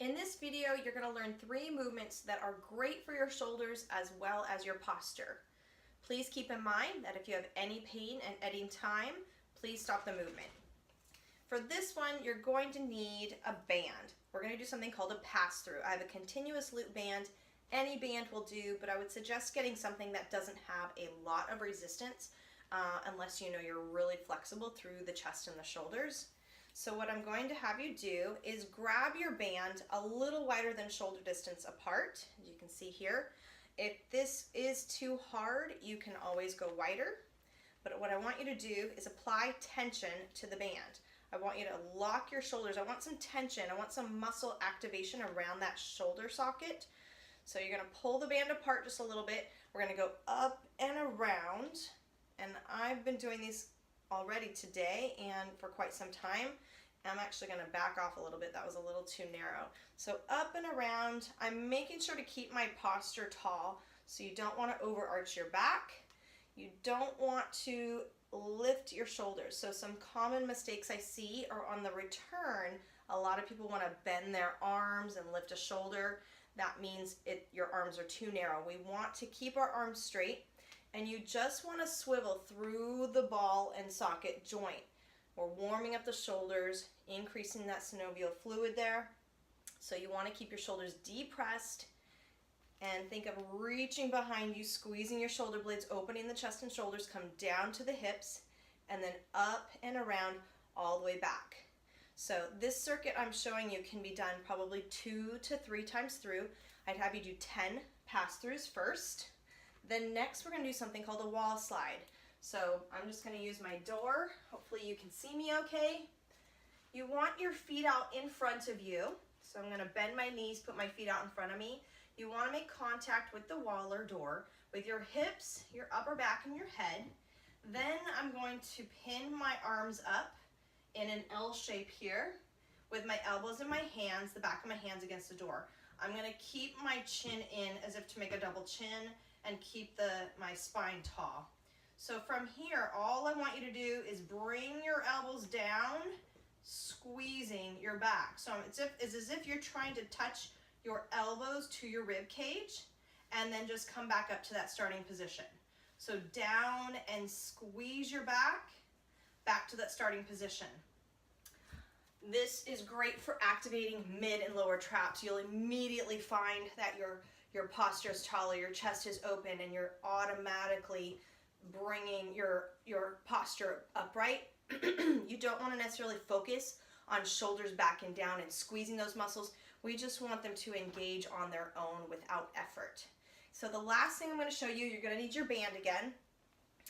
In this video, you're going to learn 3 movements that are great for your shoulders as well as your posture. Please keep in mind that if you have any pain at any time, please stop the movement. For this one, you're going to need a band. We're going to do something called a pass-through. I have a continuous loop band. Any band will do, but I would suggest getting something that doesn't have a lot of resistance unless you know you're really flexible through the chest and the shoulders. So what I'm going to have you do is grab your band a little wider than shoulder distance apart, as you can see here. If this is too hard, you can always go wider. But what I want you to do is apply tension to the band. I want you to lock your shoulders. I want some tension. I want some muscle activation around that shoulder socket. So you're going to pull the band apart just a little bit. We're going to go up and around. And I've been doing these already today and for quite some time. I'm actually going to back off a little bit. That was a little too narrow. So up and around. I'm making sure to keep my posture tall. So you don't want to overarch your back. You don't want to lift your shoulders. So some common mistakes I see are on the return. A lot of people want to bend their arms and lift a shoulder. That means your arms are too narrow. We want to keep our arms straight, and you just want to swivel through the ball and socket joint. We're warming up the shoulders, increasing that synovial fluid there. So you want to keep your shoulders depressed and think of reaching behind you, squeezing your shoulder blades, opening the chest and shoulders, come down to the hips, and then up and around all the way back. So this circuit I'm showing you can be done probably 2 to 3 times through. I'd have you do 10 pass-throughs first. Then next we're going to do something called a wall slide. So I'm just going to use my door. Hopefully you can see me okay. You want your feet out in front of you. So I'm going to bend my knees, put my feet out in front of me. You want to make contact with the wall or door with your hips, your upper back, and your head. Then I'm going to pin my arms up in an L shape here with my elbows in my hands, the back of my hands against the door. I'm going to keep my chin in as if to make a double chin and keep my spine tall. So from here, all I want you to do is bring your elbows down, squeezing your back. So it's as if you're trying to touch your elbows to your rib cage and then just come back up to that starting position. So down and squeeze your back to that starting position. This is great for activating mid and lower traps. You'll immediately find that your posture is taller, your chest is open, and you're automatically bringing your posture upright. You don't want to necessarily focus on shoulders back and down and squeezing those muscles. We just want them to engage on their own without effort. So the last thing I'm going to show you, you're going to need your band again.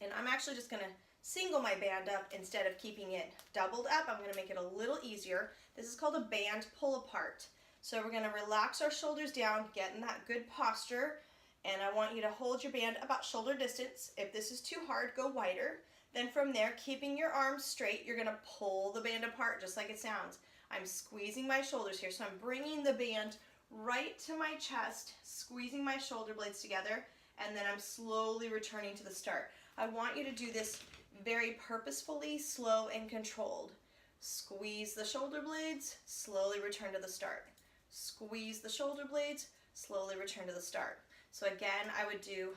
And I'm actually just going to single my band up instead of keeping it doubled up. I'm going to make it a little easier. This is called a band pull apart. So we're going to relax our shoulders down, get in that good posture, and I want you to hold your band about shoulder distance. If this is too hard, go wider. Then from there, keeping your arms straight, you're going to pull the band apart just like it sounds. I'm squeezing my shoulders here, so I'm bringing the band right to my chest, squeezing my shoulder blades together, and then I'm slowly returning to the start. I want you to do this very purposefully, slow and controlled. Squeeze the shoulder blades, slowly return to the start. Squeeze the shoulder blades, slowly return to the start. So again, I would do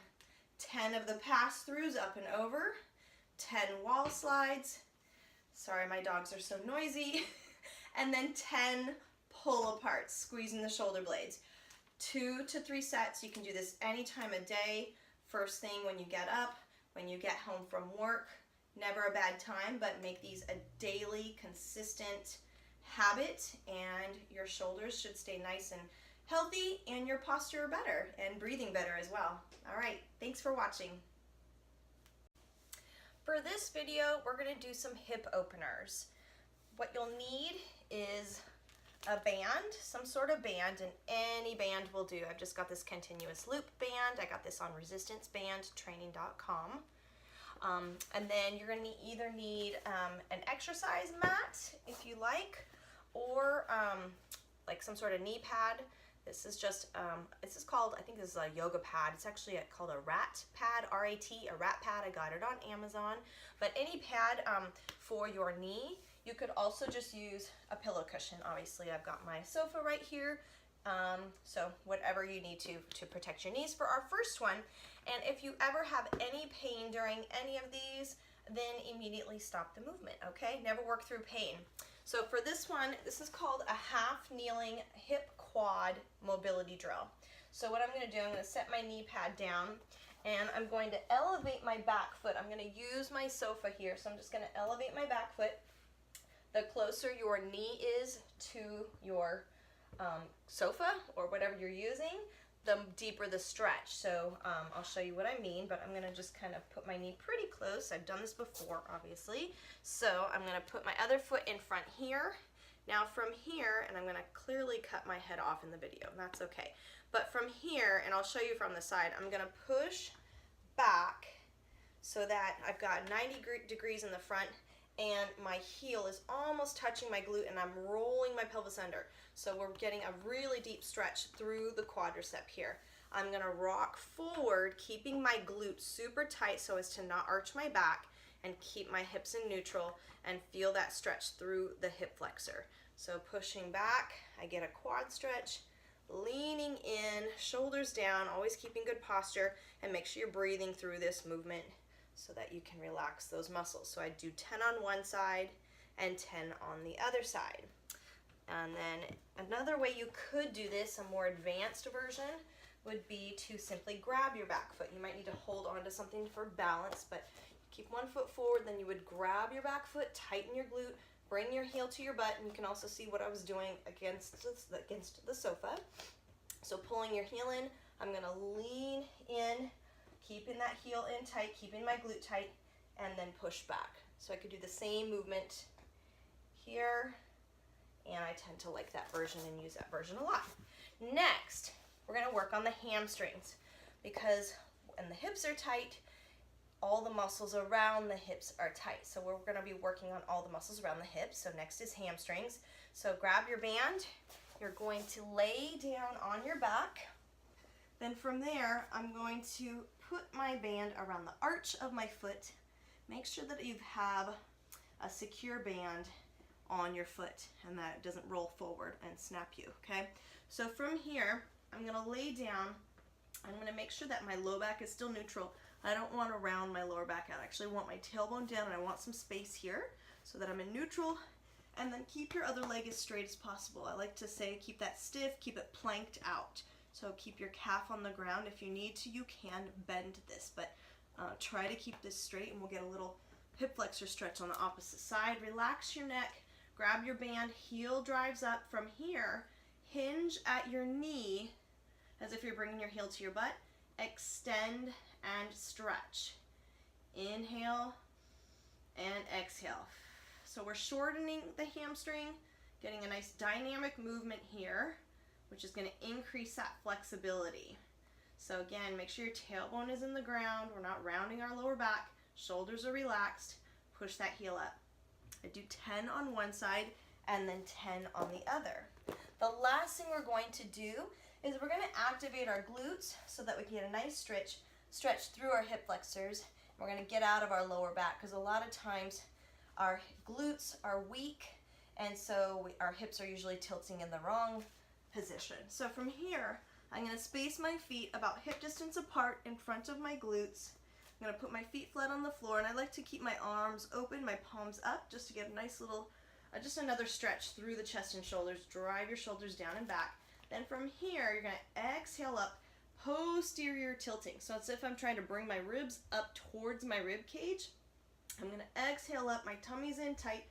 10 of the pass-throughs up and over, 10 wall slides. Sorry, my dogs are so noisy. And then 10 pull aparts, squeezing the shoulder blades. 2 to 3 sets. You can do this any time of day. First thing when you get up, when you get home from work. Never a bad time, but make these a daily, consistent habit, and your shoulders should stay nice and healthy, and your posture better, and breathing better as well. All right, thanks for watching. For this video, we're going to do some hip openers. What you'll need is a band, some sort of band, and any band will do. I've just got this continuous loop band. I got this on resistancebandtraining.com. And then you're going to either need an exercise mat, if you like, or like some sort of knee pad. This is just, this is called, I think this is a yoga pad. It's actually called a rat pad, R-A-T, a rat pad. I got it on Amazon. But any pad for your knee, You could also just use a pillow cushion. Obviously, I've got my sofa right here. So whatever you need to protect your knees for our first one. And if you ever have any pain during any of these, then immediately stop the movement, okay? Never work through pain. So for this one, this is called a half kneeling hip quad mobility drill. So what I'm gonna do, I'm gonna set my knee pad down and I'm going to elevate my back foot. I'm gonna use my sofa here, so I'm just gonna elevate my back foot. The closer your knee is to your sofa or whatever you're using, the deeper the stretch. So I'll show you what I mean, but I'm gonna just kind of put my knee pretty close. I've done this before, obviously. So I'm gonna put my other foot in front here. Now from here, and I'm gonna clearly cut my head off in the video, and that's okay. But from here, and I'll show you from the side, I'm gonna push back so that I've got 90 degrees in the front and my heel is almost touching my glute and I'm rolling my pelvis under. So we're getting a really deep stretch through the quadricep here. I'm gonna rock forward, keeping my glutes super tight so as to not arch my back, and keep my hips in neutral and feel that stretch through the hip flexor. So pushing back, I get a quad stretch, leaning in, shoulders down, always keeping good posture, and make sure you're breathing through this movement so that you can relax those muscles. So I do 10 on one side and 10 on the other side. And then another way you could do this, a more advanced version, would be to simply grab your back foot. You might need to hold on to something for balance, but keep one foot forward, then you would grab your back foot, tighten your glute, bring your heel to your butt, and you can also see what I was doing against the sofa. So pulling your heel in, I'm gonna lean in, keeping that heel in tight, keeping my glute tight, and then push back. So I could do the same movement here, and I tend to like that version and use that version a lot. Next, we're gonna work on the hamstrings, because when the hips are tight, all the muscles around the hips are tight. So we're gonna be working on all the muscles around the hips. So next is hamstrings. So grab your band, you're going to lay down on your back. Then from there, I'm going to put my band around the arch of my foot. Make sure that you have a secure band on your foot and that it doesn't roll forward and snap you, okay? So from here, I'm gonna lay down. I'm gonna make sure that my low back is still neutral. I don't want to round my lower back out. I actually want my tailbone down and I want some space here so that I'm in neutral. And then keep your other leg as straight as possible. I like to say keep that stiff, keep it planked out. So keep your calf on the ground. If you need to, you can bend this, but try to keep this straight, and we'll get a little hip flexor stretch on the opposite side. Relax your neck, grab your band, heel drives up. From here, hinge at your knee as if you're bringing your heel to your butt. Extend and stretch. Inhale and exhale. So we're shortening the hamstring, getting a nice dynamic movement here, which is going to increase that flexibility. So again, make sure your tailbone is in the ground. We're not rounding our lower back. Shoulders are relaxed. Push that heel up. I do 10 on one side and then 10 on the other. The last thing we're going to do is we're going to activate our glutes so that we can get a nice stretch through our hip flexors. We're going to get out of our lower back, because a lot of times our glutes are weak, and so our hips are usually tilting in the wrong position. So from here, I'm going to space my feet about hip distance apart in front of my glutes. I'm going to put my feet flat on the floor, and I like to keep my arms open, my palms up, just to get a nice little, just another stretch through the chest and shoulders. Drive your shoulders down and back. Then from here, you're going to exhale up, posterior tilting. So it's as if I'm trying to bring my ribs up towards my rib cage. I'm going to exhale up, my tummy's in tight.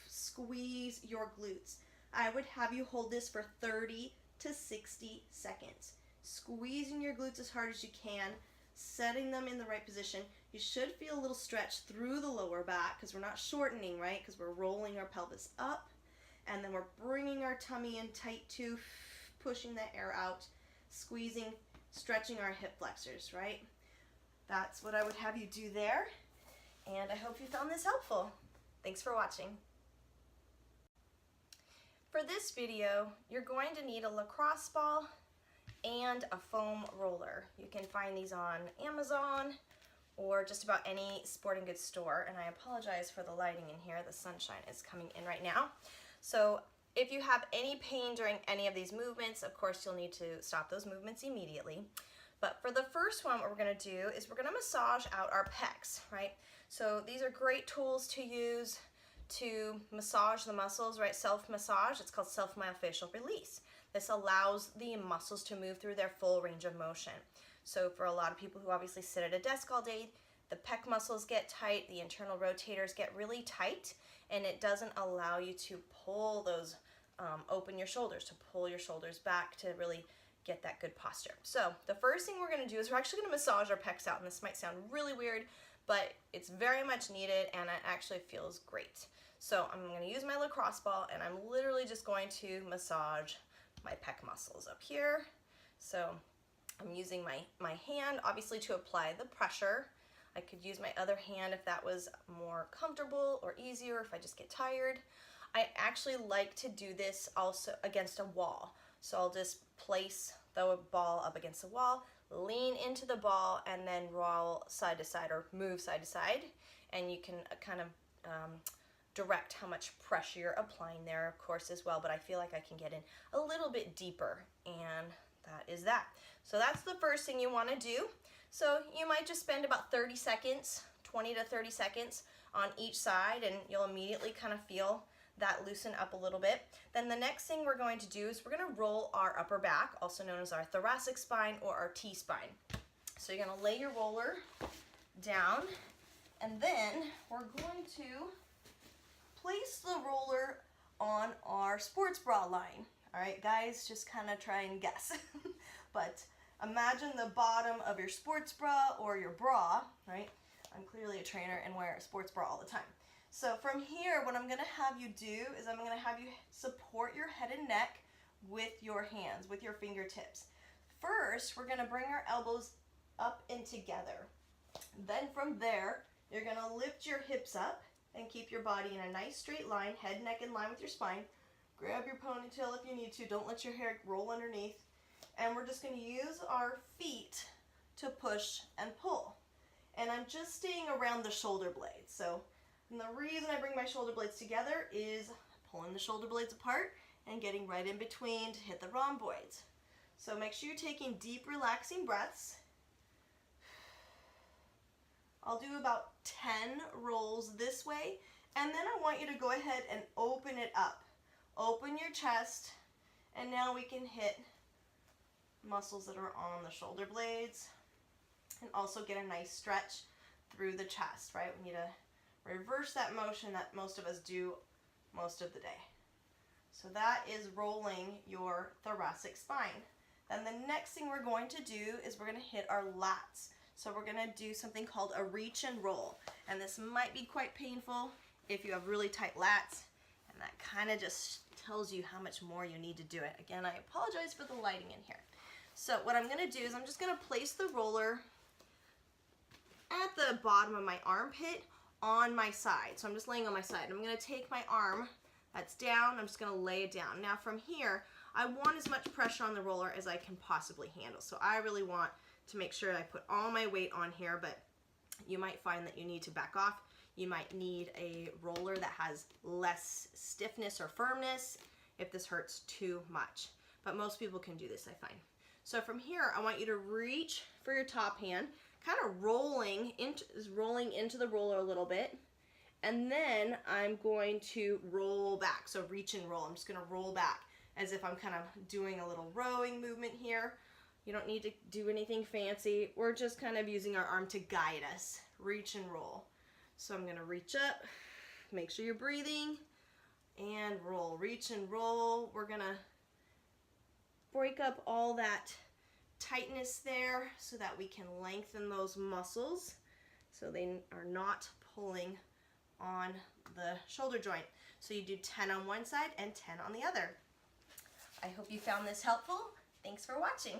Squeeze your glutes. I would have you hold this for 30 to 60 seconds. Squeezing your glutes as hard as you can, setting them in the right position. You should feel a little stretch through the lower back, because we're not shortening, right? Because we're rolling our pelvis up. And then we're bringing our tummy in tight too, pushing the air out, squeezing, stretching our hip flexors, right? That's what I would have you do there. And I hope you found this helpful. Thanks for watching. For this video, you're going to need a lacrosse ball and a foam roller. You can find these on Amazon or just about any sporting goods store. And I apologize for the lighting in here. The sunshine is coming in right now. So if you have any pain during any of these movements, of course you'll need to stop those movements immediately. But for the first one, what we're going to do is we're going to massage out our pecs, right? So these are great tools to use to massage the muscles, right? Self-massage, it's called self-myofascial release. This allows the muscles to move through their full range of motion. So for a lot of people who obviously sit at a desk all day, the pec muscles get tight, the internal rotators get really tight, and it doesn't allow you to pull those, open your shoulders, to pull your shoulders back to really get that good posture. So the first thing we're going to do is we're actually going to massage our pecs out, and this might sound really weird, but it's very much needed and it actually feels great. So I'm going to use my lacrosse ball and I'm literally just going to massage my pec muscles up here. So I'm using my hand obviously to apply the pressure. I could use my other hand if that was more comfortable or easier, if I just get tired. I actually like to do this also against a wall. So I'll just place the ball up against the wall, lean into the ball, and then roll side to side or move side to side. And you can kind of direct how much pressure you're applying there, of course, as well. But I feel like I can get in a little bit deeper, and that is that. So that's the first thing you want to do. So you might just spend about 30 seconds, 20 to 30 seconds on each side, and you'll immediately kind of feel that loosen up a little bit. Then the next thing we're going to do is we're going to roll our upper back, also known as our thoracic spine or our T-spine. So you're going to lay your roller down, and then we're going to place the roller on our sports bra line. All right, guys, just kind of try and guess. But imagine the bottom of your sports bra or your bra, right? I'm clearly a trainer and wear a sports bra all the time. So from here, what I'm going to have you do is I'm going to have you support your head and neck with your hands, with your fingertips. First, we're going to bring our elbows up and together. Then from there, you're going to lift your hips up and keep your body in a nice straight line, head, neck in line with your spine. Grab your ponytail if you need to. Don't let your hair roll underneath. And we're just going to use our feet to push and pull. And I'm just staying around the shoulder blades. So and the reason I bring my shoulder blades together is pulling the shoulder blades apart and getting right in between to hit the rhomboids. So make sure you're taking deep, relaxing breaths. I'll do about 10 rolls this way, and then I want you to go ahead and open it up. Open your chest, and now we can hit muscles that are on the shoulder blades and also get a nice stretch through the chest, right? We need to reverse that motion that most of us do most of the day. So that is rolling your thoracic spine. Then the next thing we're going to do is we're going to hit our lats. So we're going to do something called a reach and roll. And this might be quite painful if you have really tight lats. And that kind of just tells you how much more you need to do it. Again, I apologize for the lighting in here. So what I'm going to do is I'm just going to place the roller at the bottom of my armpit on my side. So I'm just laying on my side. I'm going to take my arm that's down. I'm just going to lay it down. Now from here, I want as much pressure on the roller as I can possibly handle. So I really want to make sure I put all my weight on here, but you might find that you need to back off. You might need a roller that has less stiffness or firmness if this hurts too much. But most people can do this, I find. So from here, I want you to reach for your top hand, kind of rolling into the roller a little bit. And then I'm going to roll back. So reach and roll. I'm just going to roll back as if I'm kind of doing a little rowing movement here. You don't need to do anything fancy. We're just kind of using our arm to guide us. Reach and roll. So I'm going to reach up. Make sure you're breathing. And roll. Reach and roll. We're going to break up all that tightness there so that we can lengthen those muscles so they are not pulling on the shoulder joint. So you do 10 on one side and 10 on the other. I hope you found this helpful. Thanks for watching.